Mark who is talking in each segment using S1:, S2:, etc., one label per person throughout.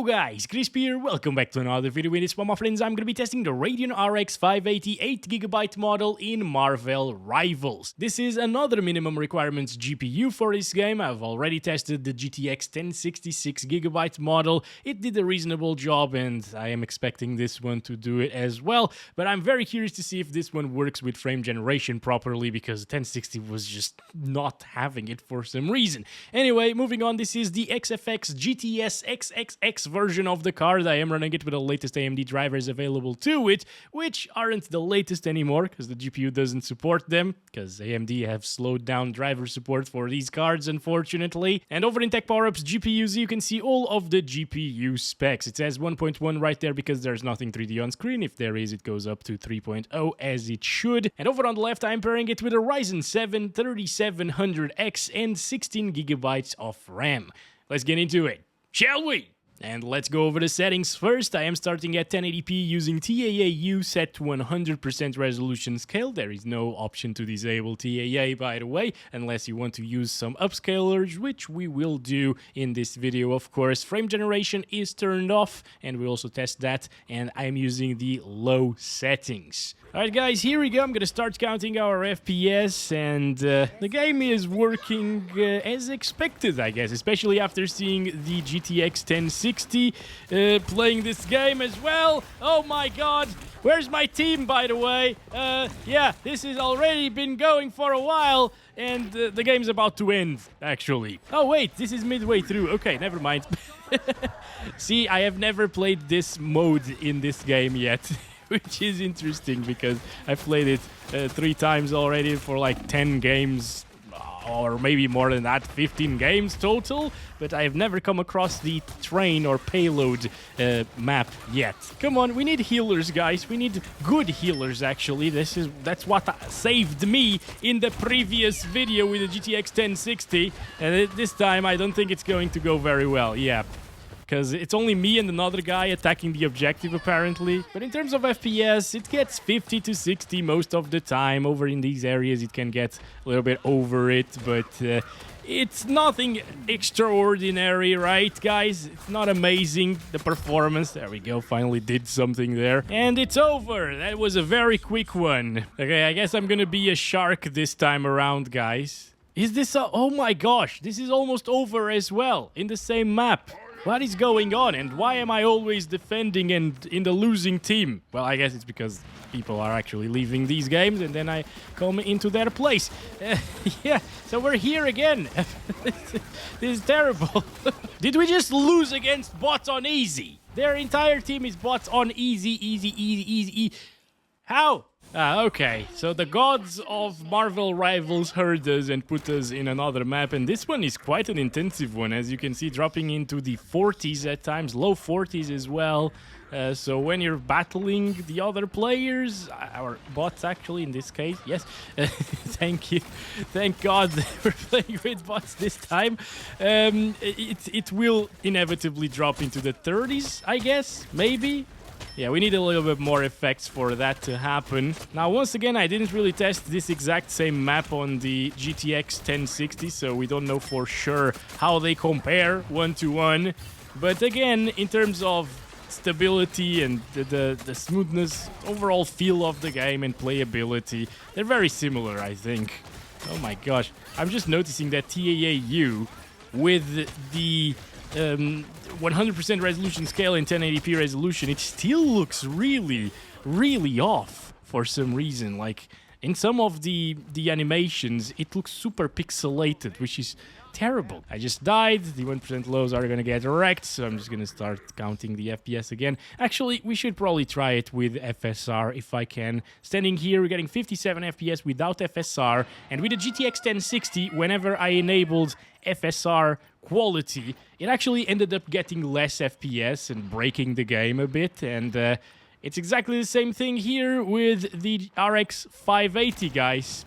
S1: Hello guys, Crispy here, welcome back to another video. In this one, my friends, I'm gonna be testing the Radeon RX 580 8GB model in Marvel Rivals. This is another minimum requirements GPU for this game. I've already tested the GTX 1066GB model. It did a reasonable job and I am expecting this one to do it as well. But I'm very curious to see if this one works with frame generation properly because 1060 was just not having it for some reason. Anyway, moving on, this is the XFX GTS XXX version of the card. I am running it with the latest AMD drivers available to it, which aren't the latest anymore because the GPU doesn't support them, because AMD have slowed down driver support for these cards, unfortunately. And over in Tech Powerups GPUs, you can see all of the GPU specs. It says 1.1 right there because there's nothing 3D on screen. If there is, it goes up to 3.0 as it should. And over on the left, I'm pairing it with a Ryzen 7 3700X and 16GB of RAM. Let's get into it, shall we? And let's go over the settings first. I am starting at 1080p using TAAU set to 100% resolution scale. There is no option to disable TAA, by the way, unless you want to use some upscalers, which we will do in this video, of course. Frame generation is turned off, and we also test that, and I am using the low settings. Alright guys, here we go. I'm gonna start counting our FPS, and the game is working as expected, I guess, especially after seeing the GTX 1060 playing this game as well. Oh my god, where's my team, by the way? Yeah, this has already been going for a while, and the game's about to end, actually. Oh wait, this is midway through. Okay, never mind. See, I have never played this mode in this game yet. Which is interesting because I've played it 3 times already for like 10 games, or maybe more than that, 15 games total, but I have never come across the train or payload map yet. Come on, we need healers, guys. We need good healers, actually. That's what saved me in the previous video with the GTX 1060, and this time I don't think it's going to go very well. Yeah. Because it's only me and another guy attacking the objective, apparently. But in terms of FPS, it gets 50 to 60 most of the time. Over in these areas, it can get a little bit over it, but it's nothing extraordinary, right, guys? It's not amazing, the performance. There we go, finally did something there. And it's over. That was a very quick one. Okay, I guess I'm gonna be a shark this time around, guys. Is this a... Oh my gosh, this is almost over as well, in the same map. What is going on, and why am I always defending and in the losing team? Well, I guess it's because people are actually leaving these games and then I come into their place. Yeah, so we're here again. This is terrible. Did we just lose against bots on easy? Their entire team is bots on easy. How? Okay, so the gods of Marvel Rivals heard us and put us in another map, and this one is quite an intensive one, as you can see, dropping into the 40s at times, low 40s as well. So when you're battling the other players, or bots actually in this case, yes, thank you, thank God we're playing with bots this time, it will inevitably drop into the 30s, I guess, maybe. Yeah, we need a little bit more effects for that to happen. Now, once again, I didn't really test this exact same map on the GTX 1060, so we don't know for sure how they compare one-to-one. But again, in terms of stability and the smoothness, overall feel of the game and playability, they're very similar, I think. Oh my gosh, I'm just noticing that TAAU with the 100% resolution scale in 1080p resolution, it still looks really, really off for some reason. Like, in some of the animations, it looks super pixelated, which is terrible. I just died. The 1% lows are gonna get wrecked, so I'm just gonna start counting the FPS again. Actually, we should probably try it with FSR if I can. Standing here, we're getting 57 FPS without FSR, and with the GTX 1060, whenever I enabled FSR Quality, it actually ended up getting less FPS and breaking the game a bit, and it's exactly the same thing here with the RX 580, guys.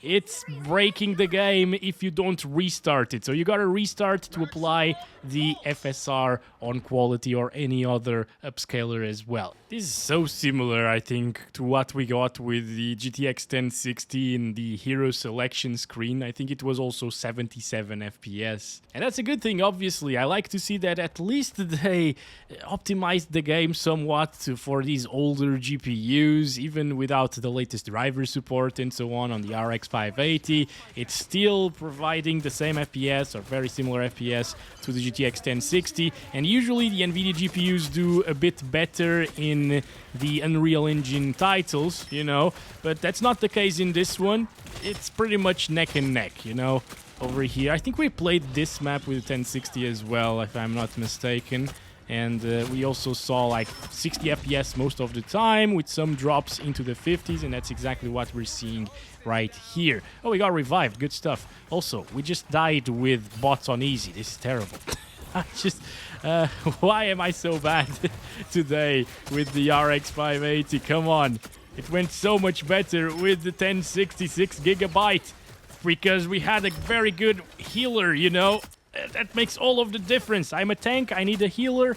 S1: it's breaking the game if you don't restart it. So you gotta restart to apply the FSR on Quality or any other upscaler as well. This is so similar, I think, to what we got with the GTX 1060 in the hero selection screen. I think it was also 77 FPS. And that's a good thing, obviously. I like to see that at least they optimized the game somewhat for these older GPUs, even without the latest driver support and so on the RX580. It's still providing the same FPS or very similar FPS to the GTX 1060, and usually the NVIDIA GPUs do a bit better in the Unreal Engine titles, you know, but that's not the case in this one. It's pretty much neck and neck, you know, over here. I think we played this map with 1060 as well, if I'm not mistaken. And we also saw like 60 FPS most of the time with some drops into the 50s, and that's exactly what we're seeing right here. Oh, we got revived. Good stuff. Also, we just died with bots on easy. This is terrible. Why am I so bad today with the RX580? Come on. It went so much better with the 1066 gigabyte because we had a very good healer, you know. That makes all of the difference. I'm a tank, I need a healer.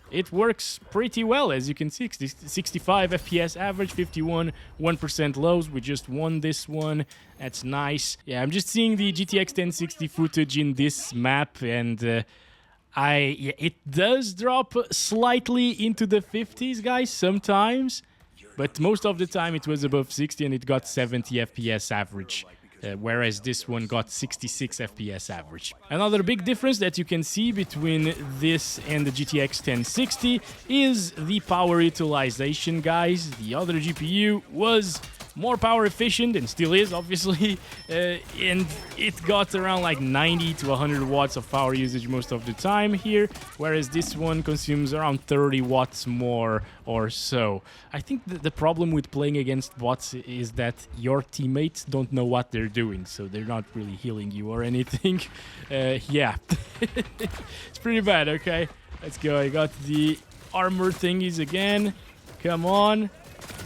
S1: It works pretty well, as you can see. 65 FPS average, 51, 1% lows. We just won this one. That's nice. Yeah, I'm just seeing the GTX 1060 footage in this map, and it does drop slightly into the 50s, guys, sometimes. But most of the time it was above 60 and it got 70 FPS average. Whereas this one got 66 FPS average. Another big difference that you can see between this and the GTX 1060 is the power utilization, guys. The other GPU was more power efficient and still is, obviously, and it got around like 90 to 100 watts of power usage most of the time here, whereas this one consumes around 30 watts more or so. I think the problem with playing against bots is that your teammates don't know what they're doing, so they're not really healing you or anything. Yeah, it's pretty bad. Okay, let's go. I got the armor thingies again. Come on.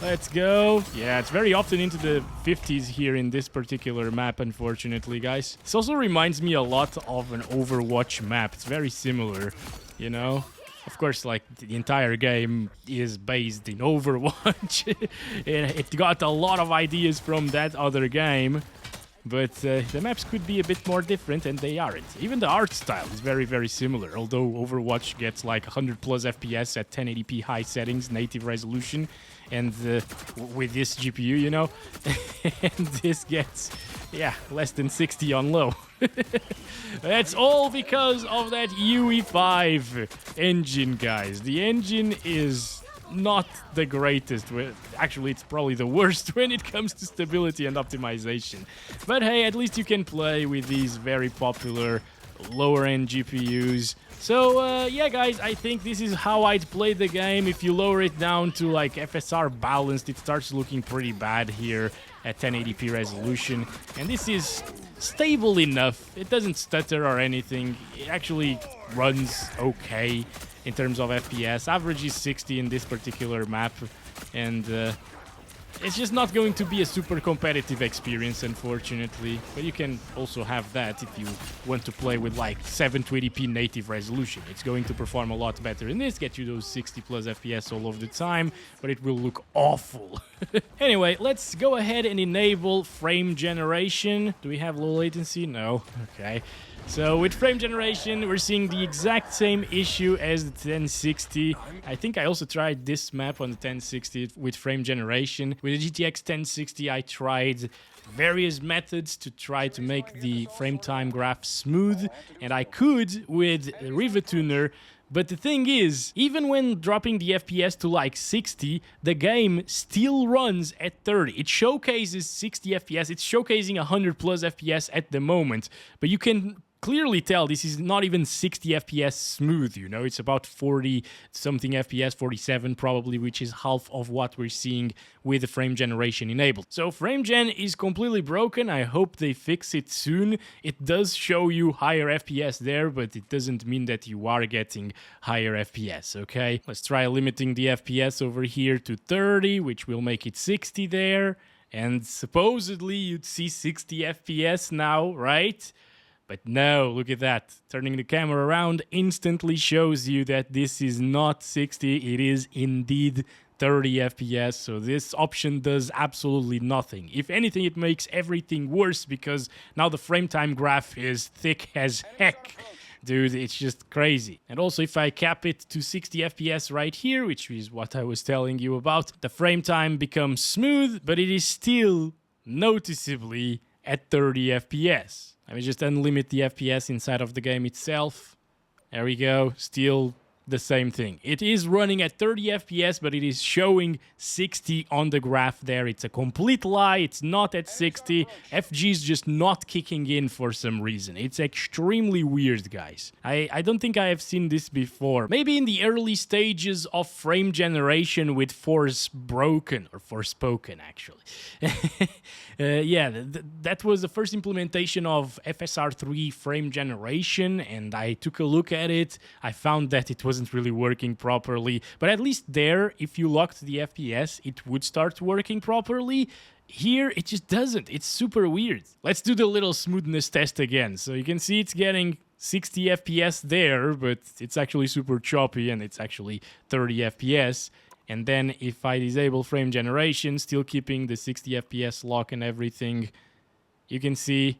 S1: Let's go. Yeah, it's very often into the 50s here in this particular map, unfortunately, guys. This also reminds me a lot of an Overwatch map. It's very similar, you know? Of course, like, the entire game is based in Overwatch. It got a lot of ideas from that other game. But the maps could be a bit more different, and they aren't. Even the art style is very, very similar, although Overwatch gets like 100 plus FPS at 1080p high settings, native resolution, and with this GPU, you know, and this gets, yeah, less than 60 on low. That's all because of that UE5 engine, guys. The engine is not the greatest. Actually, it's probably the worst when it comes to stability and optimization. But hey, at least you can play with these very popular lower-end GPUs. So, yeah, guys, I think this is how I'd play the game. If you lower it down to, like, FSR balanced, it starts looking pretty bad here at 1080p resolution. And this is stable enough. It doesn't stutter or anything. It actually runs okay in terms of FPS. Average is 60 in this particular map, and it's just not going to be a super competitive experience, unfortunately. But you can also have that if you want to play with like 720p native resolution. It's going to perform a lot better in this, get you those 60 plus FPS all of the time, but it will look awful. Anyway, let's go ahead and enable frame generation. Do we have low latency? No. Okay. So with frame generation, we're seeing the exact same issue as the 1060. I think I also tried this map on the 1060 with frame generation. With the GTX 1060, I tried various methods to try to make the frame time graph smooth, and I could with Riva Tuner. But the thing is, even when dropping the FPS to like 60, the game still runs at 30. It showcases 60 FPS, it's showcasing 100 plus FPS at the moment, but you can clearly tell this is not even 60 FPS smooth, you know, it's about 40 something FPS, 47 probably, which is half of what we're seeing with the frame generation enabled. So frame gen is completely broken. I hope they fix it soon. It does show you higher FPS there, but it doesn't mean that you are getting higher FPS, okay? Let's try limiting the FPS over here to 30, which will make it 60 there. and supposedly you'd see 60 FPS now, right? But no, look at that. Turning the camera around instantly shows you that this is not 60, it is indeed 30 FPS, so this option does absolutely nothing. If anything, it makes everything worse because now the frame time graph is thick as heck. Dude, it's just crazy. And also, if I cap it to 60 FPS right here, which is what I was telling you about, the frame time becomes smooth, but it is still noticeably at 30 FPS. Let me just unlimit the FPS inside of the game itself. There we go, still the same thing. It is running at 30 FPS, but it is showing 60 on the graph there. It's a complete lie. It's not at 60. FG is just not kicking in for some reason. It's extremely weird, guys. I don't think I have seen this before. Maybe in the early stages of frame generation with Forspoken, actually. Yeah, that was the first implementation of FSR3 frame generation, and I took a look at it. I found that it wasn't really working properly, but at least there, if you locked the FPS, it would start working properly. Here, it just doesn't. It's super weird. Let's do the little smoothness test again. So you can see it's getting 60 FPS there, but it's actually super choppy, and it's actually 30 FPS. And then if I disable frame generation, still keeping the 60 FPS lock and everything, you can see,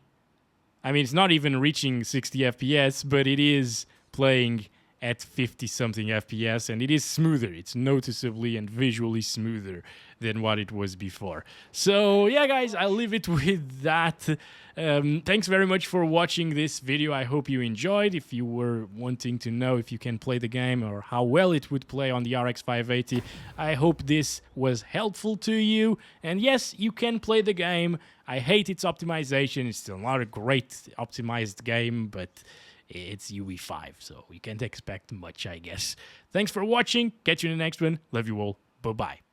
S1: I mean, it's not even reaching 60 FPS, but it is playing at 50-something FPS, and it is smoother. It's noticeably and visually smoother than what it was before. So, yeah, guys, I'll leave it with that. Thanks very much for watching this video. I hope you enjoyed. If you were wanting to know if you can play the game or how well it would play on the RX 580, I hope this was helpful to you. And yes, you can play the game. I hate its optimization. It's still not a great optimized game, but it's UE5, so you can't expect much, I guess. Thanks for watching. Catch you in the next one. Love you all. Bye-bye.